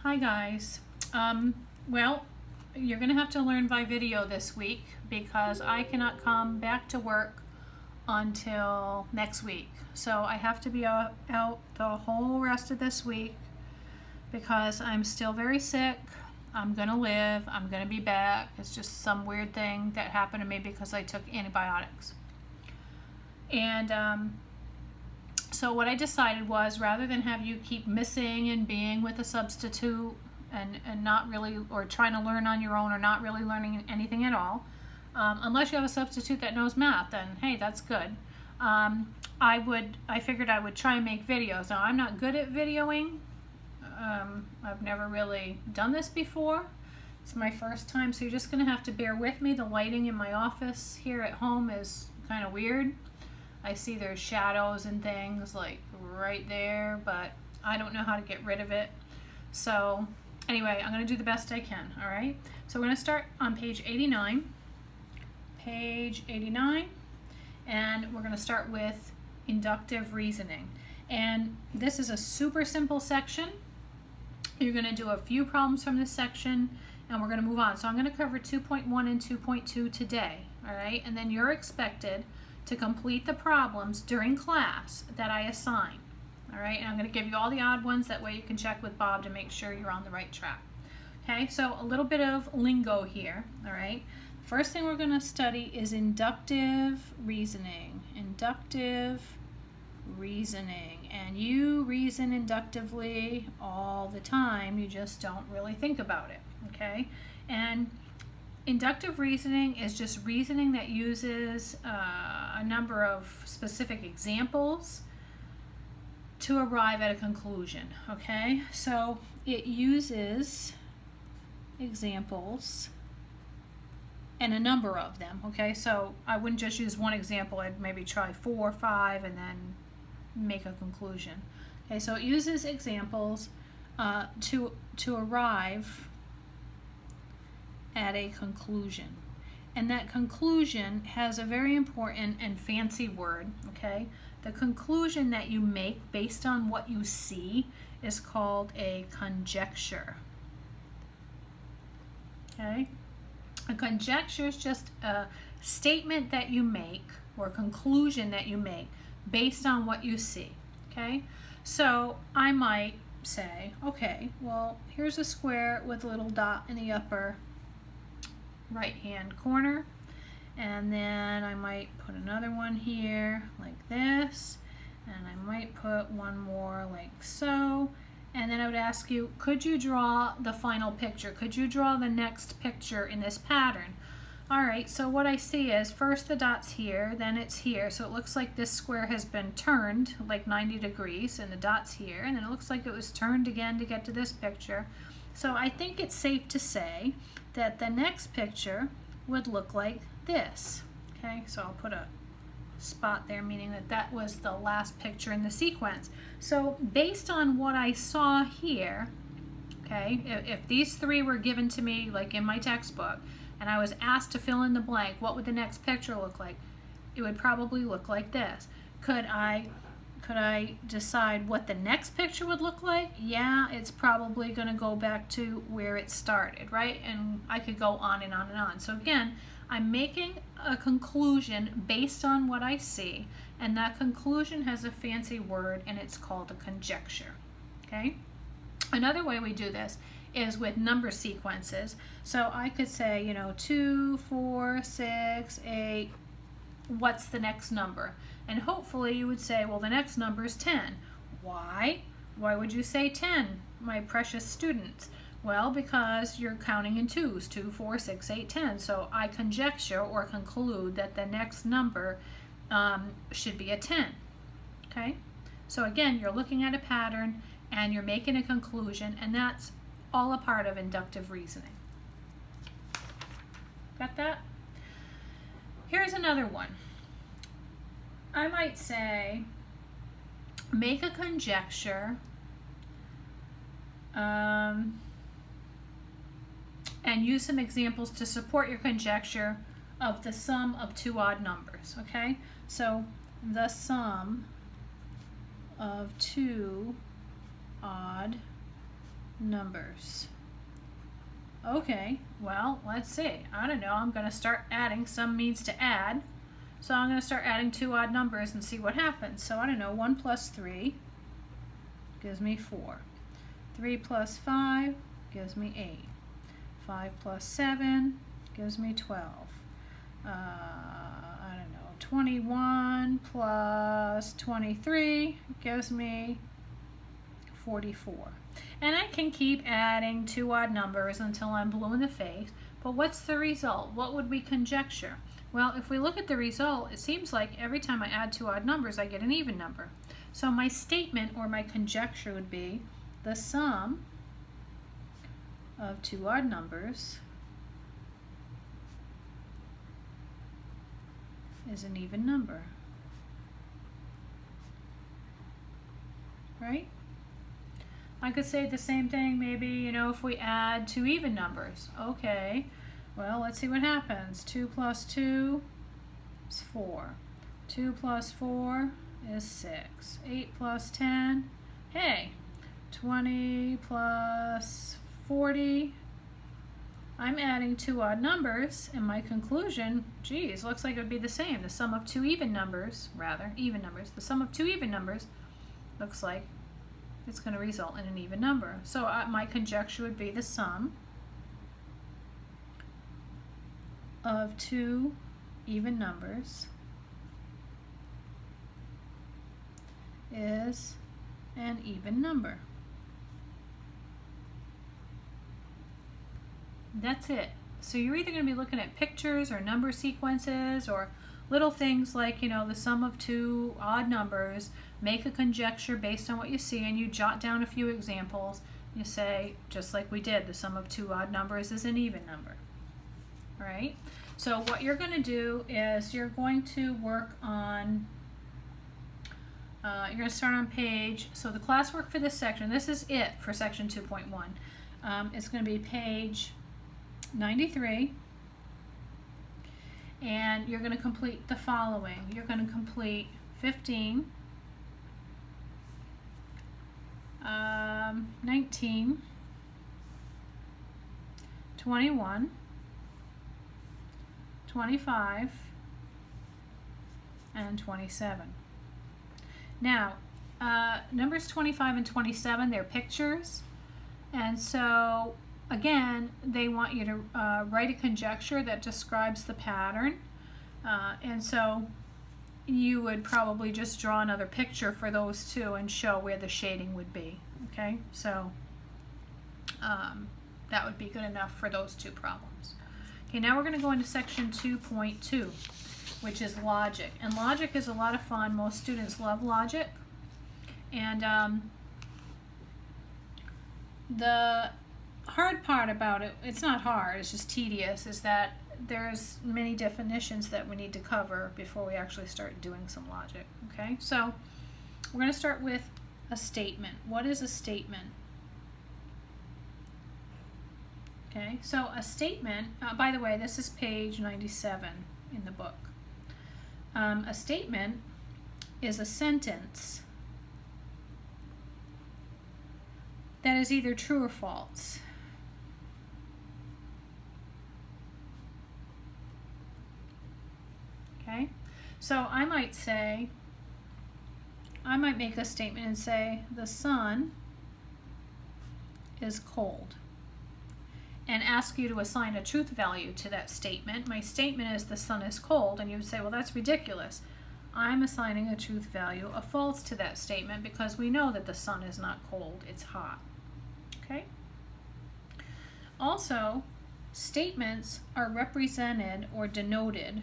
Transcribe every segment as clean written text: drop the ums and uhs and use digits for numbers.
Hi guys. Well, you're gonna have to learn by video this week because I cannot come back to work until next week. So I have to be out the whole rest of this week because I'm still very sick. I'm gonna live. I'm gonna be back. It's just some weird thing that happened to me because I took antibiotics. And so what I decided was, rather than have you keep missing and being with a substitute and not really, or trying to learn on your own or not really learning anything at all, unless you have a substitute that knows math, then hey, that's good. I figured I would try and make videos. Now, I'm not good at videoing. I've never really done this before. It's my first time, so you're just gonna have to bear with me. The lighting in my office here at home is kind of weird. I see there's shadows and things like right there, but I don't know how to get rid of it. So anyway, I'm going to do the best I can, all right? So we're going to start on page 89. Page 89, and we're going to start with inductive reasoning. And this is a super simple section. You're going to do a few problems from this section, and we're going to move on. So I'm going to cover 2.1 and 2.2 today, all right? And then you're expected to complete the problems during class that I assign. All right, and I'm going to give you all the odd ones, that way you can check with Bob to make sure you're on the right track. Okay, so a little bit of lingo here, all right? First thing we're going to study is inductive reasoning. Inductive reasoning. And you reason inductively all the time, you just don't really think about it, okay? And inductive reasoning is just reasoning that uses a number of specific examples to arrive at a conclusion, okay? So it uses examples and a number of them, okay? So I wouldn't just use one example, I'd maybe try 4 or 5 and then make a conclusion. Okay, so it uses examples to arrive at a conclusion. And that conclusion has a very important and fancy word, okay? The conclusion that you make based on what you see is called a conjecture, okay? A conjecture is just a statement that you make, or a conclusion that you make based on what you see, okay? So I might say, okay, well, here's a square with a little dot in the upper right hand corner, and then I might put another one here like this, and I might put one more like so, and then I would ask you, could you draw the final picture? Could you draw the next picture in this pattern? Alright, so what I see is first the dot's here, then it's here, so it looks like this square has been turned like 90 degrees, and the dot's here, and then it looks like it was turned again to get to this picture. So I think it's safe to say that the next picture would look like this. Okay, so I'll put a spot there, meaning that that was the last picture in the sequence. So based on what I saw here, okay, if these three were given to me like in my textbook and I was asked to fill in the blank, what would the next picture look like? It would probably look like this. Could I decide what the next picture would look like? Yeah, it's probably going to go back to where it started, right? And I could go on and on and on. So again, I'm making a conclusion based on what I see, and that conclusion has a fancy word, and it's called a conjecture, okay? Another way we do this is with number sequences. So I could say, 2, 4, 6, 8, what's the next number? And hopefully you would say, well, the next number is 10. Why? Why would you say 10, my precious students? Well, because you're counting in twos, 2, 4, 6, 8, 10. So I conjecture or conclude that the next number should be a 10. Okay? So again, you're looking at a pattern and you're making a conclusion, and that's all a part of inductive reasoning. Got that? Here's another one. I might say, make a conjecture and use some examples to support your conjecture of the sum of two odd numbers, okay? So the sum of two odd numbers. Okay, well, let's see. I don't know. I'm going to start adding. Sum means to add. So I'm going to start adding two odd numbers and see what happens. So I don't know. 1 plus 3 gives me 4. 3 plus 5 gives me 8. 5 plus 7 gives me 12. I don't know. 21 plus 23 gives me 44. And I can keep adding two odd numbers until I'm blue in the face. But what's the result? What would we conjecture? Well, if we look at the result, it seems like every time I add two odd numbers, I get an even number. So my statement or my conjecture would be the sum of two odd numbers is an even number. Right? I could say the same thing maybe, if we add two even numbers. Okay, well, let's see what happens. 2 plus 2 is 4. 2 plus 4 is 6. 8 plus 10, hey, 20 plus 40. I'm adding two odd numbers, and my conclusion, geez, looks like it would be the same. The sum of two even numbers, the sum of two even numbers looks like it's going to result in an even number. So my conjecture would be the sum of two even numbers is an even number. That's it. So you're either going to be looking at pictures or number sequences or little things like, the sum of two odd numbers. Make a conjecture based on what you see, and you jot down a few examples. You say, just like we did, the sum of two odd numbers is an even number. All right? So what you're going to do is you're going to work on, you're going to start on page, so the classwork for this section, this is it for section 2.1. It's going to be page 93. And you're going to complete the following. You're going to complete 15, 19, 21, 25, and 27. Now, numbers 25 and 27, they're pictures. And so, again, they want you to write a conjecture that describes the pattern. And so you would probably just draw another picture for those two and show where the shading would be. Okay, so that would be good enough for those two problems. Okay, now we're going to go into section 2.2, which is logic. And logic is a lot of fun. Most students love logic. And the hard part about it, it's not hard, it's just tedious, is that there's many definitions that we need to cover before we actually start doing some logic. Okay, so we're going to start with a statement. What is a statement? Okay, so a statement, by the way, this is page 97 in the book. A statement is a sentence that is either true or false. Okay, so I might make a statement and say, the sun is cold, and ask you to assign a truth value to that statement. My statement is the sun is cold, and you would say, well, that's ridiculous. I'm assigning a truth value, a false, to that statement because we know that the sun is not cold, it's hot. Okay? Also, statements are represented or denoted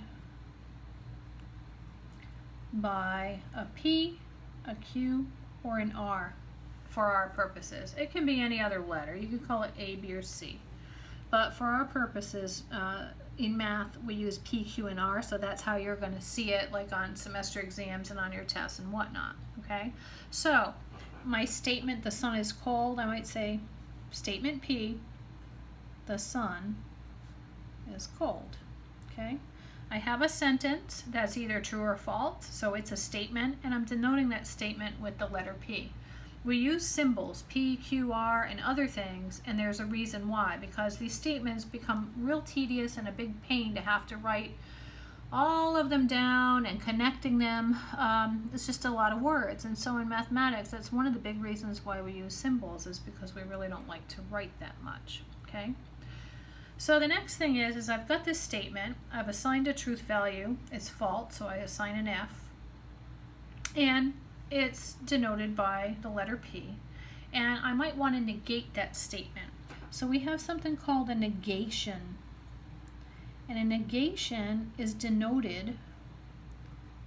by a P, a Q, or an R for our purposes. It can be any other letter. You could call it A, B, or C. But for our purposes, in math, we use P, Q, and R, so that's how you're going to see it, like on semester exams and on your tests and whatnot. Okay? So, my statement, the sun is cold, I might say, statement P, the sun is cold. Okay? I have a sentence that's either true or false, so it's a statement, and I'm denoting that statement with the letter P. we use symbols, P, Q, R, and other things, and there's a reason why, because these statements become real tedious and a big pain to have to write all of them down and connecting them. It's just a lot of words, and so in mathematics, that's one of the big reasons why we use symbols, is because we really don't like to write that much, okay? So the next thing is I've got this statement, I've assigned a truth value, it's false, so I assign an F, and it's denoted by the letter P, and I might want to negate that statement. So we have something called a negation, and a negation is denoted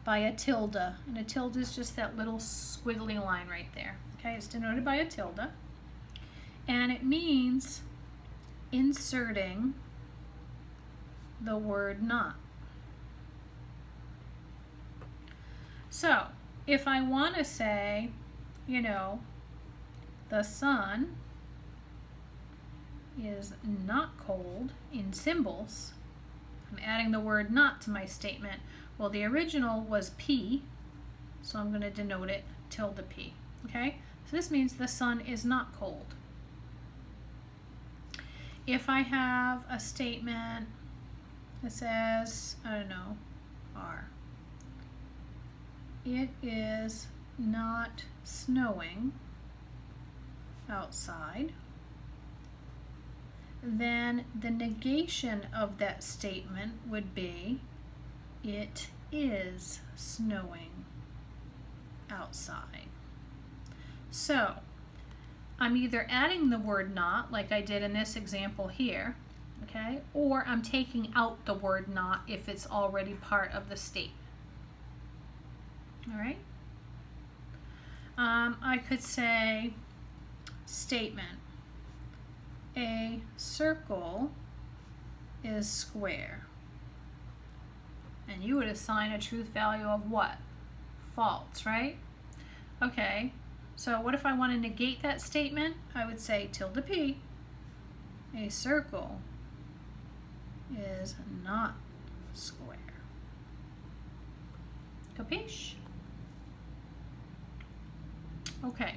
by a tilde, and a tilde is just that little squiggly line right there. Okay, it's denoted by a tilde, and it means inserting the word not. So if I want to say, you know, the sun is not cold in symbols, I'm adding the word not to my statement. Well, the original was P, so I'm going to denote it tilde P. Okay? So this means the sun is not cold. If I have a statement that says, I don't know, R, it is not snowing outside, then the negation of that statement would be, it is snowing outside. So I'm either adding the word not, like I did in this example here, okay, or I'm taking out the word not if it's already part of the statement. All right? I could say statement, a circle is square. And you would assign a truth value of what? False, right? Okay, so what if I want to negate that statement? I would say tilde P, a circle is not square. Capiche? Okay.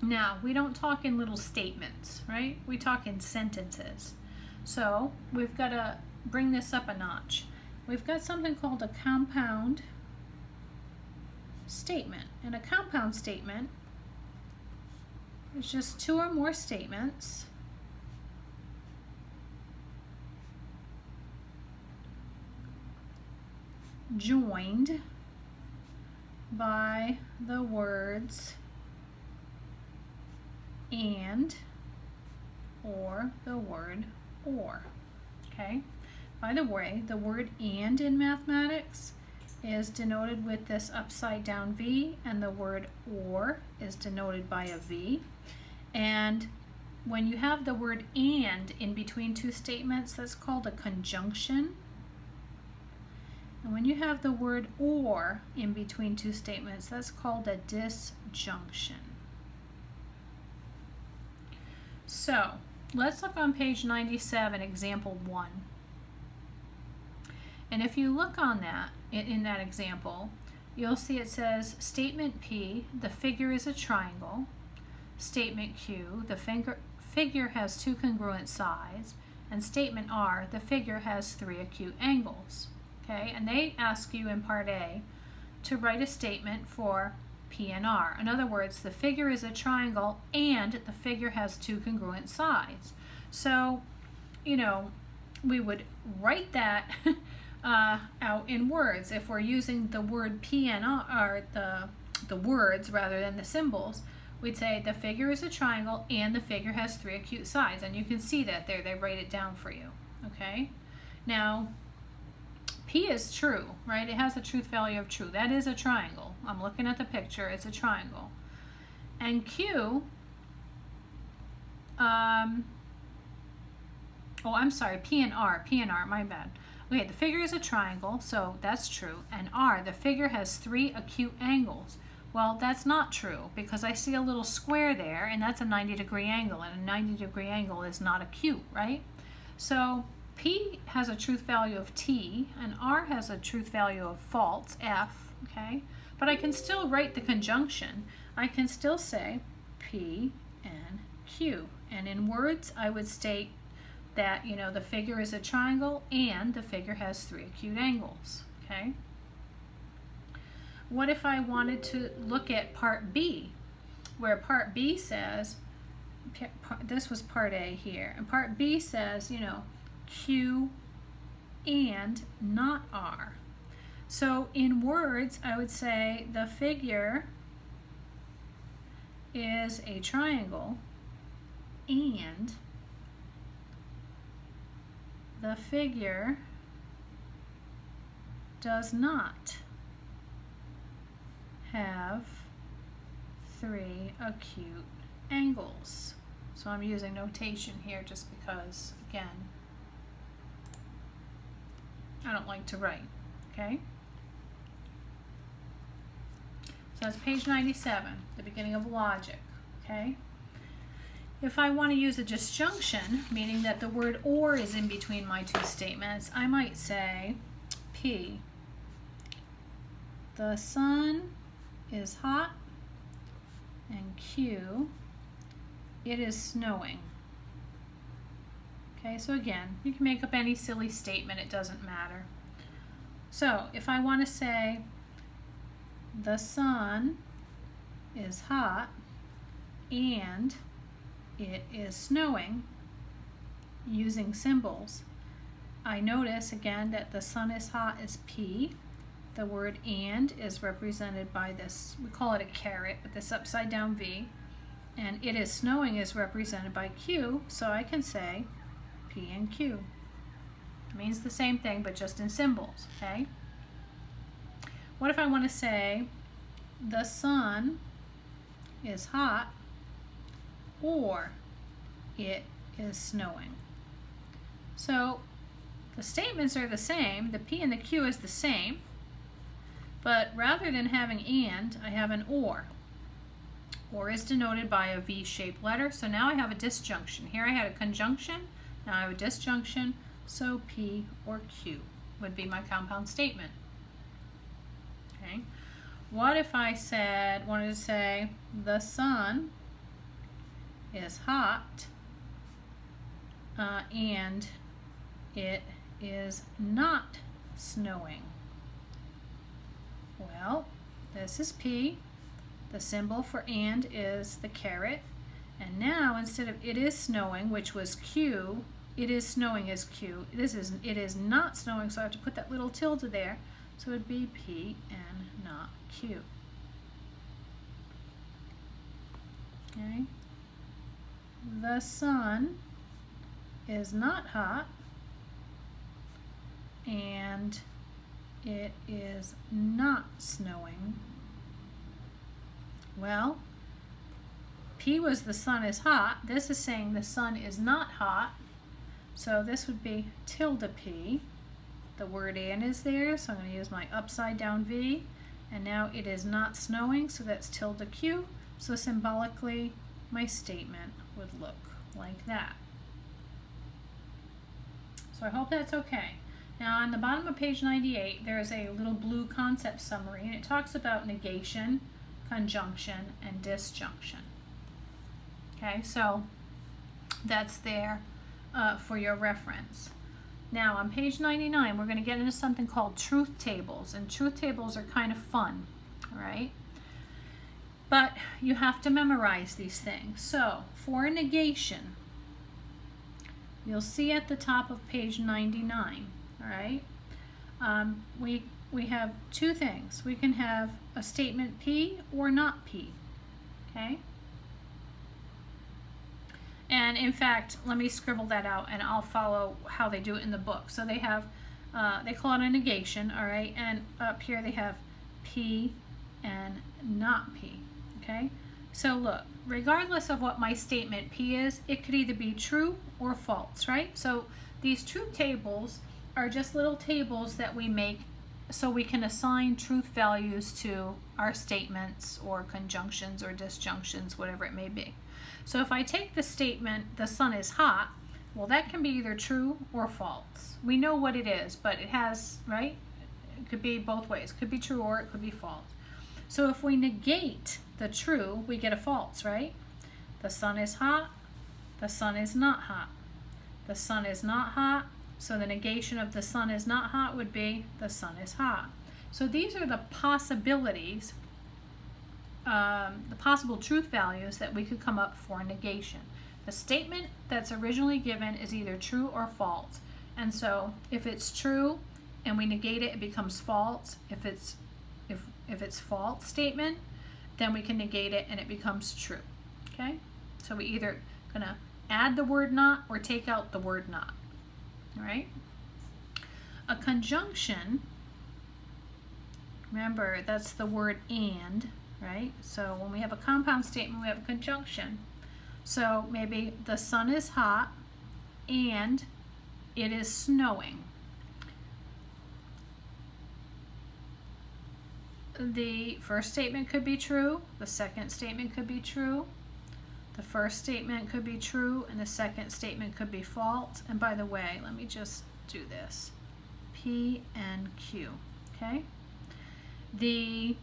Now, we don't talk in little statements, right? We talk in sentences. So, we've got to bring this up a notch. We've got something called a compound statement. And a compound statement is just two or more statements joined by the words and or the word or. Okay? By the way, the word and in mathematics is denoted with this upside down V, and the word or is denoted by a V. And when you have the word and in between two statements, that's called a conjunction. And when you have the word or in between two statements, that's called a disjunction. So let's look on page 97, example 1. And if you look on that, in that example, you'll see it says statement P, the figure is a triangle. Statement Q, the figure has two congruent sides. And statement R, the figure has three acute angles. Okay, and they ask you in part A to write a statement for P and R. In other words, the figure is a triangle and the figure has two congruent sides. So, you know, we would write that out in words. If we're using the word P and R, the words rather than the symbols, we'd say the figure is a triangle and the figure has three acute sides. And you can see that there, they write it down for you. Okay, now P is true, right? It has a truth value of true. That is a triangle. I'm looking at the picture. It's a triangle. And Q, oh, I'm sorry, P and R, my bad. Okay, the figure is a triangle, so that's true. And R, the figure has three acute angles. Well, that's not true because I see a little square there, and that's a 90-degree angle, and a 90-degree angle is not acute, right? So P has a truth value of T, and R has a truth value of false, F, okay? But I can still write the conjunction. I can still say P and Q. And in words, I would state that, you know, the figure is a triangle and the figure has 3 acute angles, okay? What if I wanted to look at part B, where part B says, this was part A here, and part B says, you know, Q and not R. So in words, I would say the figure is a triangle and the figure does not have 3 acute angles. So I'm using notation here just because, again, I don't like to write, okay? So that's page 97, the beginning of logic, okay? If I want to use a disjunction, meaning that the word or is in between my 2 statements, I might say P, the sun is hot, and Q, it is snowing. Okay, so again, you can make up any silly statement, it doesn't matter. So if I want to say the sun is hot and it is snowing, using symbols, I notice again that the sun is hot is P. The word and is represented by this, we call it a caret, but this upside down V. And it is snowing is represented by Q, so I can say P and Q. It means the same thing, but just in symbols, okay? What if I want to say the sun is hot or it is snowing? So the statements are the same, the P and the Q is the same, but rather than having and, I have an or. Or is denoted by a V-shaped letter, so now I have a disjunction. Here I had a conjunction, now I have a disjunction, so P or Q would be my compound statement. Okay. What if I wanted to say the sun is hot and it is not snowing? Well, this is P. The symbol for and is the caret. And now instead of it is snowing, which was Q, it is snowing is Q. It is not snowing, so I have to put that little tilde there. So it would be P and not Q. Okay. The sun is not hot and it is not snowing. Well, P was the sun is hot. This is saying the sun is not hot. So this would be tilde P. The word and is there, so I'm going to use my upside down V. And now it is not snowing, so that's tilde Q. So symbolically, my statement would look like that. So I hope that's okay. Now on the bottom of page 98, there is a little blue concept summary, and it talks about negation, conjunction, and disjunction. Okay, so that's there for your reference. Now on page 99, we're going to get into something called truth tables, and truth tables are kind of fun, all right? But you have to memorize these things. So for a negation, you'll see at the top of page 99, all right? We have 2 things. We can have a statement P or not P, okay? And in fact, let me scribble that out and I'll follow how they do it in the book. So they have, they call it a negation, all right? And up here they have P and not P, okay? So look, regardless of what my statement P is, it could either be true or false, right? So these truth tables are just little tables that we make so we can assign truth values to our statements or conjunctions or disjunctions, whatever it may be. So if I take the statement, the sun is hot, well, that can be either true or false. We know what it is, but it has, right? It could be both ways. It could be true or it could be false. So if we negate the true, we get a false, right? The sun is hot, the sun is not hot. The sun is not hot, so the negation of the sun is not hot would be the sun is hot. So these are the possibilities, the possible truth values that we could come up for negation. The statement that's originally given is either true or false. And so if it's true and we negate it, it becomes false. If it's false statement, then we can negate it and it becomes true. Okay? So we either gonna add the word not or take out the word not. All right? A conjunction, remember that's the word and, right? So when we have a compound statement, we have a conjunction. So maybe the sun is hot and it is snowing. The first statement could be true, the second statement could be true, the first statement could be true, and the second statement could be false. And by the way, let me just do this. P and Q, okay? The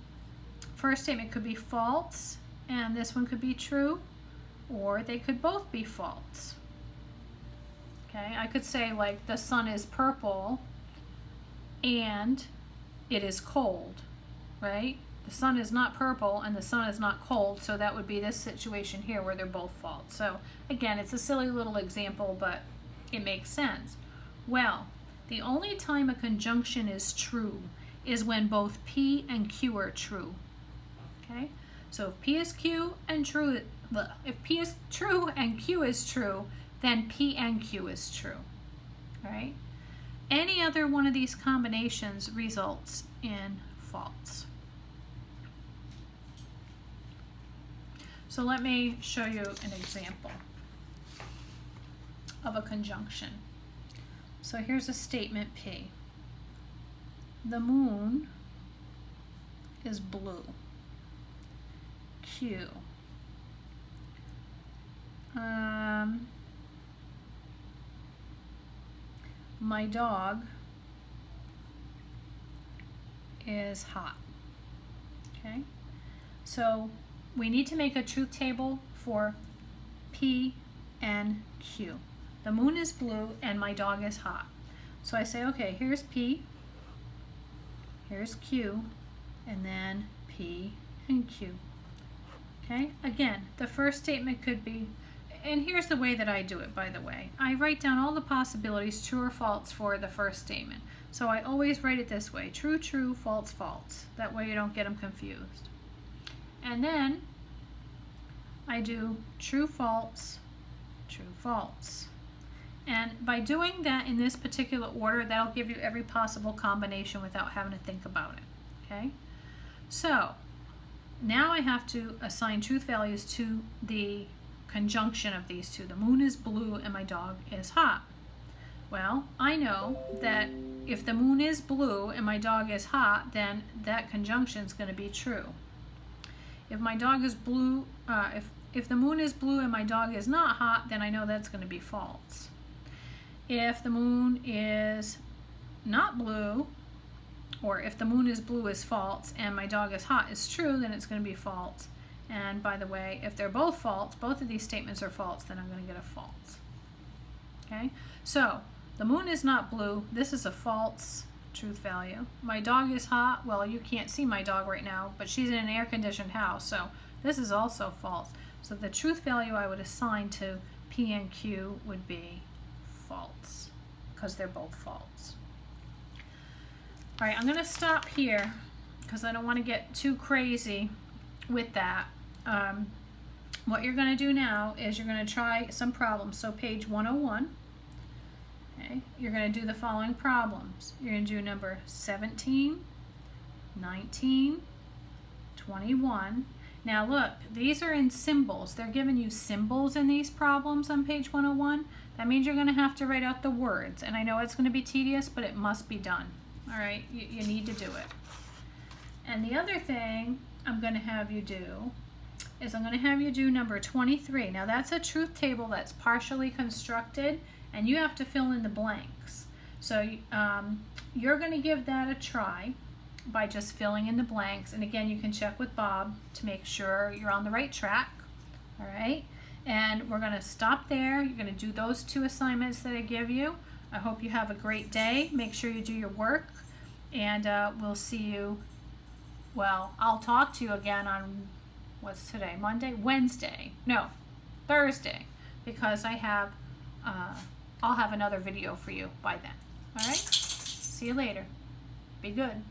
first statement could be false, and this one could be true, or they could both be false. Okay, I could say like the sun is purple and it is cold, right? The sun is not purple and the sun is not cold, so that would be this situation here where they're both false. So again, it's a silly little example, but it makes sense. Well, the only time a conjunction is true is when both P and Q are true. Okay, so if P is Q and true, if P is true and Q is true, then P and Q is true. All right? Any other one of these combinations results in false. So let me show you an example of a conjunction. So here's a statement P. The moon is blue. Q. My dog is hot. Okay, so we need to make a truth table for P and Q. The moon is blue and my dog is hot. So I say, okay, here's P, here's Q, and then P and Q. Okay, again, the first statement could be, and here's the way that I do it, by the way. I write down all the possibilities, true or false, for the first statement. So I always write it this way, true, true, false, false. That way you don't get them confused. And then I do true, false, true, false. And by doing that in this particular order, that'll give you every possible combination without having to think about it. Okay? So now I have to assign truth values to the conjunction of these two. The moon is blue and my dog is hot. Well, I know that if the moon is blue and my dog is hot, then that conjunction is going to be true. If my dog is blue, if the moon is blue and my dog is not hot, then I know that's going to be false. If the moon is not blue, or if the moon is blue is false and my dog is hot is true, then it's going to be false. And by the way, if they're both false, both of these statements are false, then I'm going to get a false. Okay, so the moon is not blue. This is a false truth value. My dog is hot. Well, you can't see my dog right now, but she's in an air-conditioned house, so this is also false. So the truth value I would assign to P and Q would be false, because they're both false. All right, I'm going to stop here because I don't want to get too crazy with that. What you're going to do now is you're going to try some problems. So page 101, okay, you're going to do the following problems. You're going to do number 17, 19, 21. Now look, these are in symbols. They're giving you symbols in these problems on page 101. That means you're going to have to write out the words. And I know it's going to be tedious, but it must be done. All right, you need to do it. And the other thing I'm going to have you do is I'm going to have you do number 23. Now that's a truth table that's partially constructed, and you have to fill in the blanks. So you're going to give that a try. by just filling in the blanks. And again, you can check with Bob to make sure you're on the right track. All right, and we're going to stop there. You're going to do those 2 assignments that I give you. I hope you have a great day. Make sure you do your work, and we'll see you. Well, I'll talk to you again on, what's today, Monday? Wednesday. No, Thursday, because I have, I'll have another video for you by then. All right, see you later. Be good.